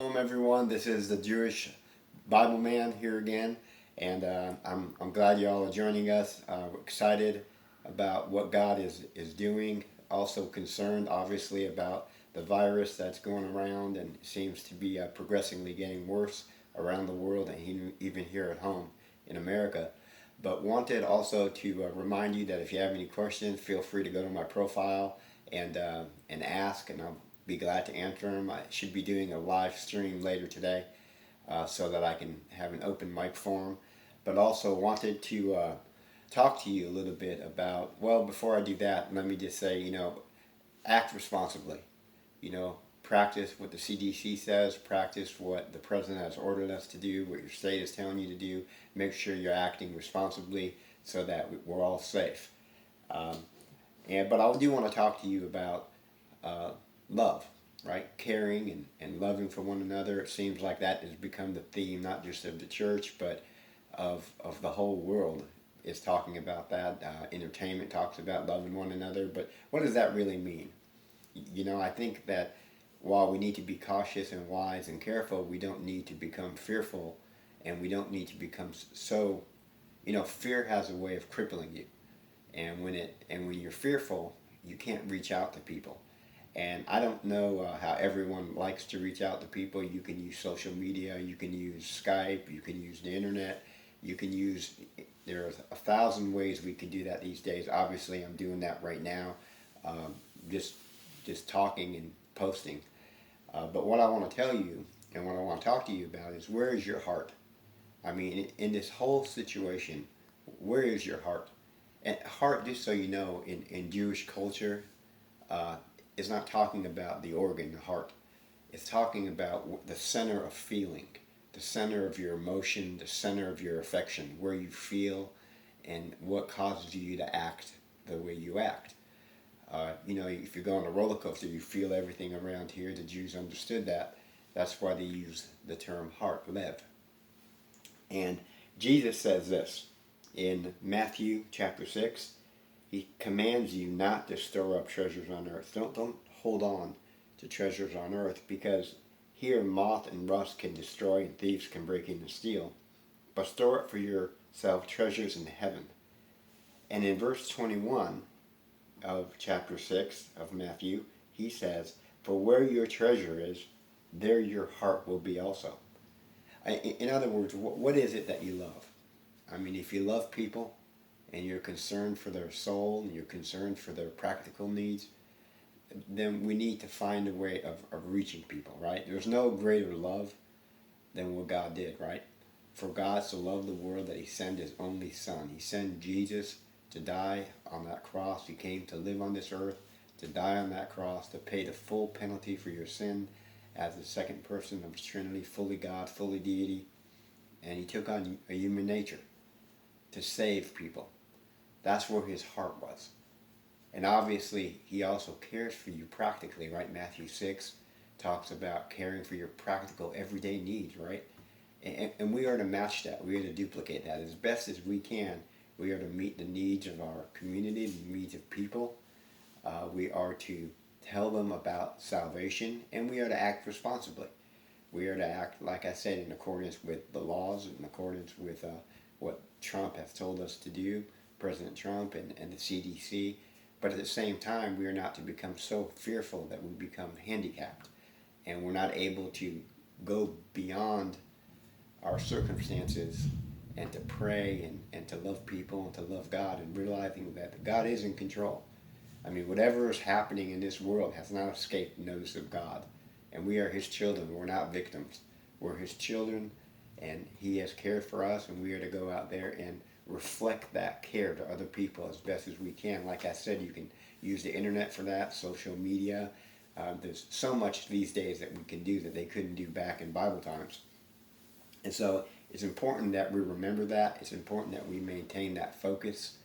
Shalom, everyone. This is the Jewish Bible Man here again, and I'm glad y'all are joining us. We're excited about what God is doing. Also concerned, obviously, about the virus that's going around and seems to be progressively getting worse around the world and even here at home in America. But wanted also to remind you that if you have any questions, feel free to go to my profile and ask, and I'll be glad to answer them. I should be doing a live stream later today so that I can have an open mic forum. But also wanted to talk to you a little bit about, well, before I do that, let me just say, act responsibly. Practice what the CDC says, practice what the president has ordered us to do, what your state is telling you to do. Make sure you're acting responsibly so that we're all safe. Um, but I do want to talk to you about uh, love, right? Caring and loving for one another. It seems like that has become the theme, not just of the church, but of the whole world is talking about that. Entertainment talks about loving one another, but what does that really mean? I think that while we need to be cautious and wise and careful, we don't need to become fearful, and we don't need to become so. Fear has a way of crippling you, and when you're fearful, you can't reach out to people. And I don't know how everyone likes to reach out to people. You can use social media, you can use Skype, you can use the internet, you can use, there's 1,000 ways we can do that these days. Obviously, I'm doing that right now, um, just, just talking and posting. But what I want to tell you and what I want to talk to you about is, where is your heart? I mean, in this whole situation, where is your heart? And heart, just so you know, in Jewish culture, uh, is not talking about the organ, the heart. It's talking about the center of feeling, the center of your emotion, the center of your affection, where you feel and what causes you to act the way you act. If you go on a roller coaster, you feel everything around here. The Jews understood that. That's why they use the term heart, lev. And Jesus says this in Matthew chapter 6. He commands you not to store up treasures on earth. Don't hold on to treasures on earth, because here moth and rust can destroy and thieves can break in and steal. But store up for yourself treasures in heaven. And in verse 21 of chapter 6 of Matthew, he says, "For where your treasure is, there your heart will be also." In other words, what is it that you love? I mean, if you love people and you're concerned for their soul and you're concerned for their practical needs, then we need to find a way of reaching people, right? There's no greater love than what God did, right? For God so loved the world that he sent his only son. He sent Jesus to die on that cross. He came to live on this earth, to die on that cross, to pay the full penalty for your sin as the second person of the Trinity, fully God, fully deity. And he took on a human nature to save people. That's where his heart was. And obviously, he also cares for you practically, right? Matthew 6 talks about caring for your practical everyday needs, right? And we are to match that. We are to duplicate that as best as we can. We are to meet the needs of our community, the needs of people. We are to tell them about salvation, and we are to act responsibly. We are to act, like I said, in accordance with the laws, in accordance with what Trump has told us to do, President Trump and the CDC. But at the same time, we are not to become so fearful that we become handicapped and we're not able to go beyond our circumstances and to pray and to love people and to love God, and realizing that God is in control. I mean, whatever is happening in this world has not escaped notice of God. And we are his children. We're not victims. We're his children, and he has cared for us, and we are to go out there and reflect that care to other people as best as we can. Like I said, you can use the internet for that, social media. There's so much these days that we can do that they couldn't do back in Bible times. And so it's important that we remember that. It's important that we maintain that focus,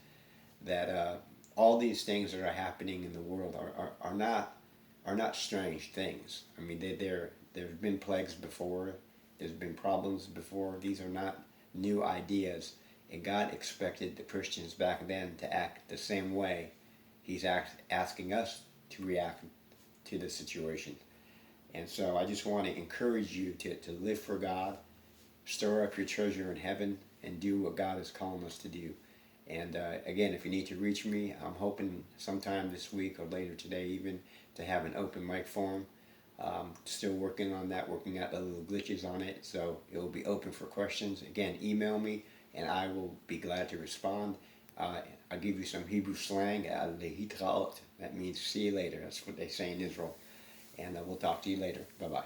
that all these things that are happening in the world are not strange things. I mean, there's been plagues before, there's been problems before. These are not new ideas, and God expected the Christians back then to act the same way He's asking us to react to the situation. And so I just want to encourage you to live for God, store up your treasure in heaven, and do what God is calling us to do. And again, if you need to reach me, I'm hoping sometime this week or later today even to have an open mic forum. Still working on that, working out the little glitches on it. So it will be open for questions. Again, email me and I will be glad to respond. I'll give you some Hebrew slang, lehitraot. That means see you later. That's what they say in Israel. And we'll talk to you later. Bye bye.